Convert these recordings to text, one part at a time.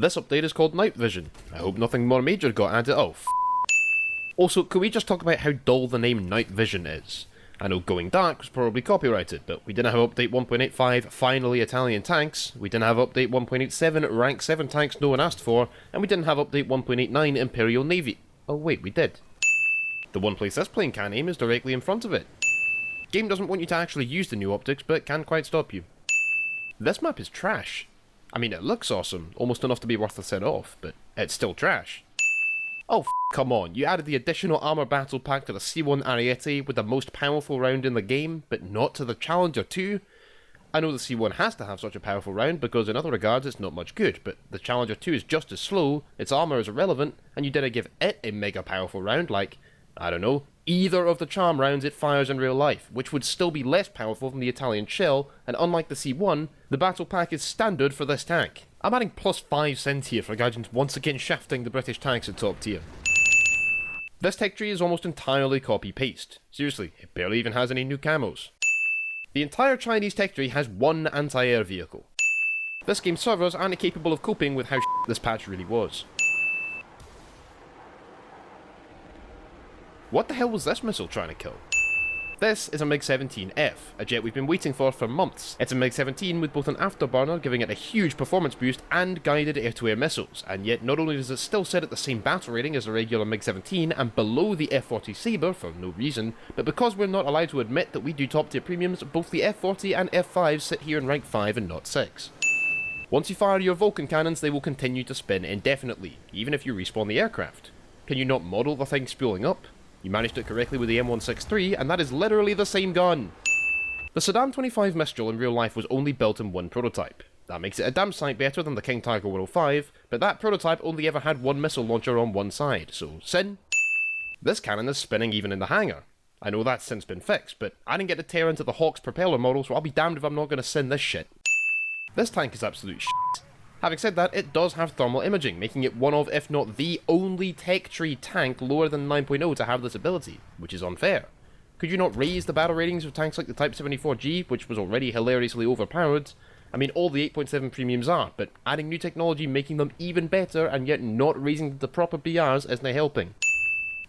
This update is called Night Vision. I hope nothing more major got added. Oh, Also, could we just talk about how dull the name Night Vision is? I know Going Dark was probably copyrighted, but we didn't have update 1.85, finally Italian tanks, we didn't have update 1.87, rank 7 tanks no one asked for, and we didn't have update 1.89, Imperial Navy. Oh wait, we did. The one place this plane can aim is directly in front of it. Game doesn't want you to actually use the new optics, but it can't quite stop you. This map is trash. I mean, it looks awesome, almost enough to be worth a set off, but it's still trash. Oh, come on, you added the additional armor battle pack to the C1 Ariete with the most powerful round in the game, but not to the Challenger 2? I know the C1 has to have such a powerful round because in other regards it's not much good, but the Challenger 2 is just as slow, its armor is irrelevant, and you didn't give it a mega powerful round like, I don't know, either of the charm rounds it fires in real life, which would still be less powerful than the Italian shell, and unlike the C1, the battle pack is standard for this tank. I'm adding plus 5 cents here for Gaijins once again shafting the British tanks at top tier. This tech tree is almost entirely copy-paste. Seriously, it barely even has any new camos. The entire Chinese tech tree has one anti-air vehicle. This game's servers aren't capable of coping with how this patch really was. What the hell was this missile trying to kill? This is a MiG-17F, a jet we've been waiting for months. It's a MiG-17 with both an afterburner giving it a huge performance boost and guided air-to-air missiles, and yet not only does it still sit at the same battle rating as a regular MiG-17 and below the F-40 Sabre for no reason, but because we're not allowed to admit that we do top-tier premiums, both the F-40 and F-5 sit here in rank 5 and not 6. Once you fire your Vulcan cannons, they will continue to spin indefinitely, even if you respawn the aircraft. Can you not model the thing spooling up? You managed it correctly with the M163, and that is literally the same gun. The Saddam 25 Mistral in real life was only built in one prototype. That makes it a damn sight better than the King Tiger 105, but that prototype only ever had one missile launcher on one side, so sin. This cannon is spinning even in the hangar. I know that's since been fixed, but I didn't get to tear into the Hawk's propeller model, so I'll be damned if I'm not going to sin this shit. This tank is absolute shit. Having said that, it does have thermal imaging, making it one of, if not the only tech tree tank lower than 9.0 to have this ability, which is unfair. Could you not raise the battle ratings of tanks like the Type 74G, which was already hilariously overpowered? I mean, all the 8.7 premiums are, but adding new technology making them even better and yet not raising the proper BRs isn't helping.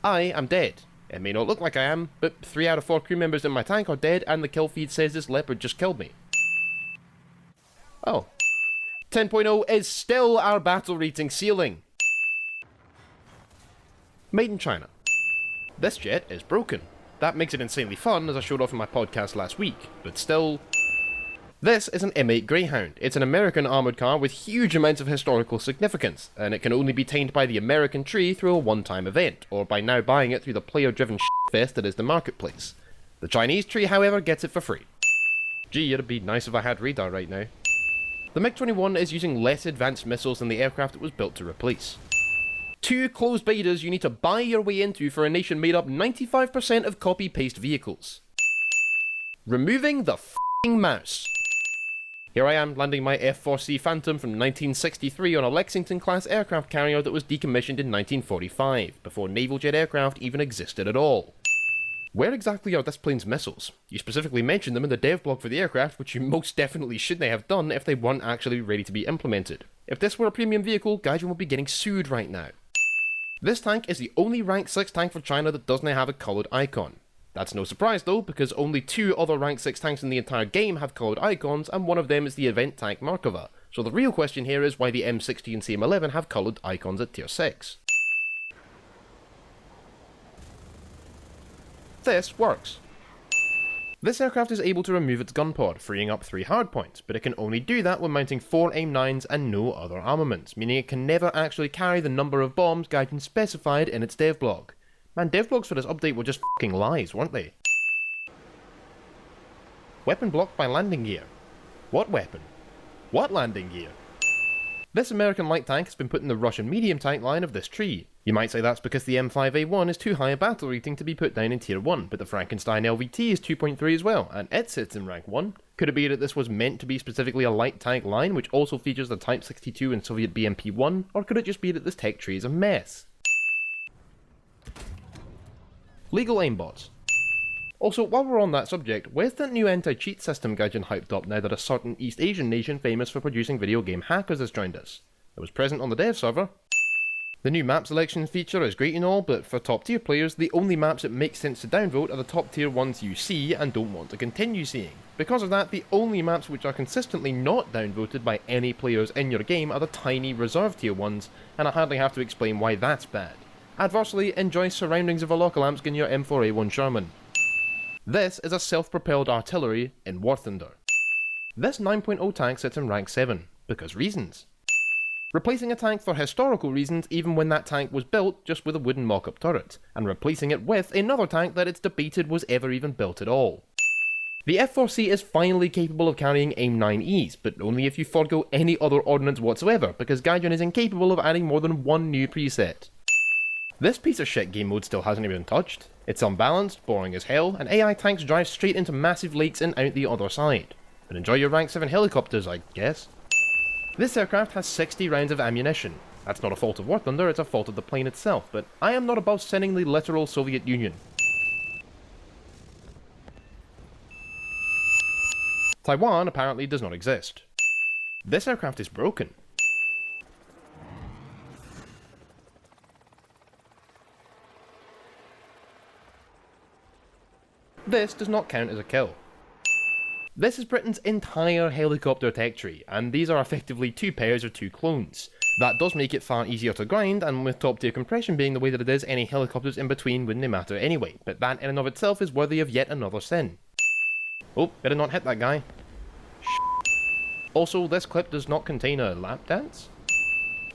I am dead. It may not look like I am, but 3 out of 4 crew members in my tank are dead and the kill feed says this leopard just killed me. Oh. 10.0 is still our battle rating ceiling. Made in China. This jet is broken. That makes it insanely fun, as I showed off in my podcast last week, but still... This is an M8 Greyhound. It's an American armoured car with huge amounts of historical significance, and it can only be tamed by the American tree through a one-time event, or by now buying it through the player-driven shitfest that is the marketplace. The Chinese tree, however, gets it for free. Gee, it'd be nice if I had radar right now. The MiG-21 is using less advanced missiles than the aircraft it was built to replace. 2 closed betas you need to buy your way into for a nation made up 95% of copy-paste vehicles. Removing the f***ing mouse. Here I am landing my F-4C Phantom from 1963 on a Lexington-class aircraft carrier that was decommissioned in 1945, before naval jet aircraft even existed at all. Where exactly are this plane's missiles? You specifically mentioned them in the dev blog for the aircraft, which you most definitely shouldn't have done if they weren't actually ready to be implemented. If this were a premium vehicle, Gaijin would be getting sued right now. This tank is the only rank 6 tank for China that doesn't have a coloured icon. That's no surprise though, because only 2 other rank 6 tanks in the entire game have coloured icons, and one of them is the event tank Markova. So the real question here is why the M60 and CM11 have coloured icons at tier 6. This works. This aircraft is able to remove its gun pod, freeing up 3 hardpoints, but it can only do that when mounting 4 AIM-9s and no other armaments, meaning it can never actually carry the number of bombs Gaijin specified in its dev blog. Man, dev blogs for this update were just f***ing lies, weren't they? Weapon blocked by landing gear. What weapon? What landing gear? This American light tank has been put in the Russian medium tank line of this tree. You might say that's because the M5A1 is too high a battle rating to be put down in tier 1, but the Frankenstein LVT is 2.3 as well, and it sits in rank 1. Could it be that this was meant to be specifically a light tank line, which also features the Type 62 and Soviet BMP-1, or could it just be that this tech tree is a mess? Legal aimbots. Also, while we're on that subject, where's that new anti-cheat system Gaijin hyped up now that a certain East Asian nation famous for producing video game hackers has joined us? that was present on the dev server. The new map selection feature is great and all, but for top tier players, the only maps it makes sense to downvote are the top tier ones you see and don't want to continue seeing. Because of that, the only maps which are consistently not downvoted by any players in your game are the tiny reserve tier ones, and I hardly have to explain why that's bad. Adversely, enjoy surroundings of a Lokalamsk in your M4A1 Sherman. This is a self-propelled artillery in War Thunder. This 9.0 tank sits in rank 7, because reasons. Replacing a tank for historical reasons even when that tank was built just with a wooden mock-up turret, and replacing it with another tank that it's debated was ever even built at all. The F4C is finally capable of carrying AIM-9Es, but only if you forgo any other ordnance whatsoever, because Gaijin is incapable of adding more than one new preset. This piece of shit game mode still hasn't even been touched. It's unbalanced, boring as hell, and AI tanks drive straight into massive lakes and out the other side. But enjoy your rank 7 helicopters, I guess. This aircraft has 60 rounds of ammunition. That's not a fault of War Thunder, it's a fault of the plane itself, but I am not above sending the literal Soviet Union. Taiwan apparently does not exist. This aircraft is broken. This does not count as a kill. This is Britain's entire helicopter tech tree, and these are effectively 2 pairs or 2 clones. That does make it far easier to grind, and with top tier compression being the way that it is, any helicopters in between wouldn't matter anyway, but that in and of itself is worthy of yet another sin. Oh, better not hit that guy. Also, this clip does not contain a lap dance.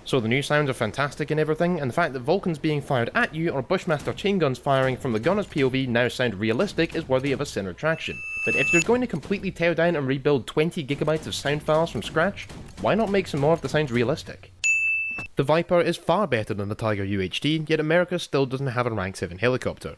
So the new sounds are fantastic and everything, and the fact that Vulcans being fired at you or Bushmaster chain guns firing from the gunner's POV now sound realistic is worthy of a sin retraction. But if you're going to completely tear down and rebuild 20 gigabytes of sound files from scratch, why not make some more of the sounds realistic? The Viper is far better than the Tiger UHD, yet America still doesn't have a rank 7 helicopter.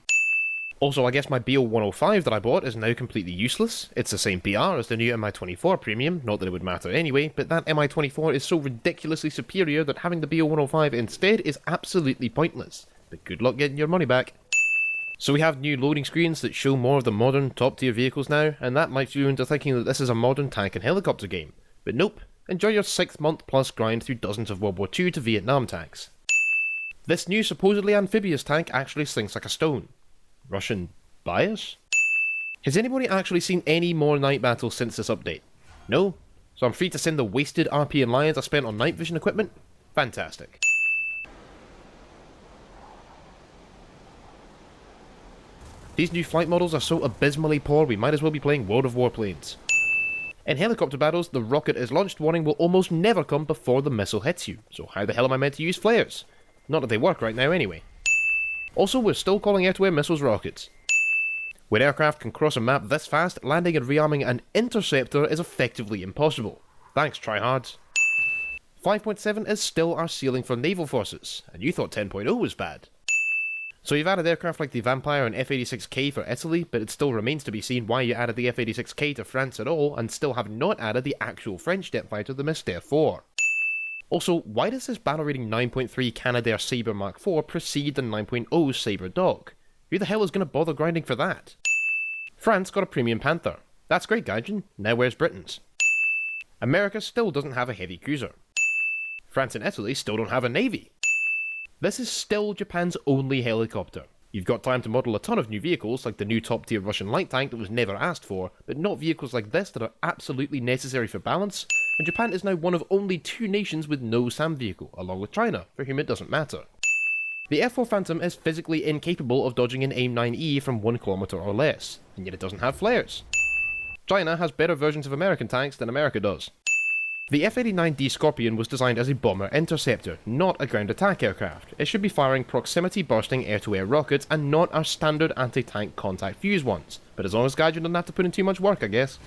Also, I guess my BO-105 that I bought is now completely useless. It's the same PR as the new Mi-24 Premium, not that it would matter anyway, but that Mi-24 is so ridiculously superior that having the BO-105 instead is absolutely pointless. But good luck getting your money back. So we have new loading screens that show more of the modern top tier vehicles now, and that might you into thinking that this is a modern tank and helicopter game. But nope, enjoy your 6-month plus grind through dozens of World War II to Vietnam tanks. This new supposedly amphibious tank actually sinks like a stone. Russian bias? Has anybody actually seen any more night battles since this update? No? So I'm free to send the wasted RP and Lions I spent on night vision equipment? Fantastic. These new flight models are so abysmally poor we might as well be playing World of Warplanes. In helicopter battles, the rocket is launched warning will almost never come before the missile hits you, so how the hell am I meant to use flares? Not that they work right now anyway. Also, we're still calling air-to-air missiles rockets. When aircraft can cross a map this fast, landing and rearming an interceptor is effectively impossible. Thanks, tryhards. 5.7 is still our ceiling for naval forces, and you thought 10.0 was bad. So you've added aircraft like the Vampire and F-86K for Italy, but it still remains to be seen why you added the F-86K to France at all, and still have not added the actual French jet fighter, the Mystère 4. Also, why does this battle rating 9.3 Canadair Sabre Mark IV precede the 9.0 Sabre Dog? Who the hell is going to bother grinding for that? France got a premium Panther. That's great, Gaijin. Now where's Britain's? America still doesn't have a heavy cruiser. France and Italy still don't have a navy. This is still Japan's only helicopter. You've got time to model a ton of new vehicles, like the new top-tier Russian light tank that was never asked for, but not vehicles like this that are absolutely necessary for balance, and Japan is now one of only 2 nations with no SAM vehicle, along with China, for whom it doesn't matter. The F4 Phantom is physically incapable of dodging an AIM-9E from 1 km or less, and yet it doesn't have flares. China has better versions of American tanks than America does. The F-89D Scorpion was designed as a bomber interceptor, not a ground attack aircraft. It should be firing proximity bursting air-to-air rockets and not our standard anti-tank contact fuse ones, but as long as Gaijin doesn't have to put in too much work, I guess.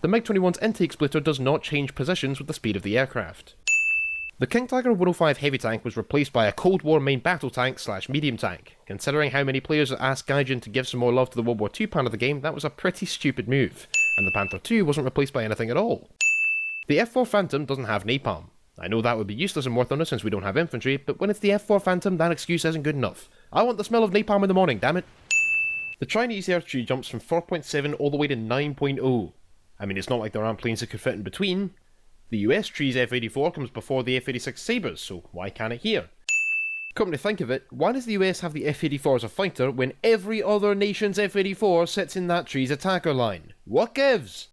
The MiG-21's intake splitter does not change positions with the speed of the aircraft. The King Tiger 105 heavy tank was replaced by a Cold War main battle tank / medium tank. Considering how many players asked Gaijin to give some more love to the World War II part of the game, that was a pretty stupid move, and the Panther II wasn't replaced by anything at all. The F4 Phantom doesn't have napalm. I know that would be useless in War Thunder since we don't have infantry, but when it's the F4 Phantom, that excuse isn't good enough. I want the smell of napalm in the morning, damn it. The Chinese air tree jumps from 4.7 all the way to 9.0. I mean, it's not like there aren't planes that could fit in between. The US tree's F-84 comes before the F-86 Sabres, so why can't it here? Come to think of it, why does the US have the F-84 as a fighter when every other nation's F-84 sits in that tree's attacker line? What gives?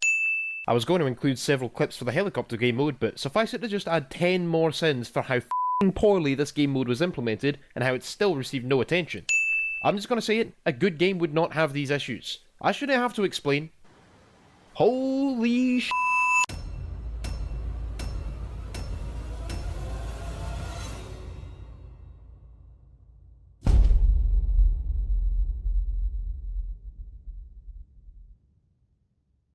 I was going to include several clips for the helicopter game mode, but suffice it to just add 10 more sins for how f***ing poorly this game mode was implemented and how it still received no attention. I'm just going to say it, a good game would not have these issues. I shouldn't have to explain. Holy sh**.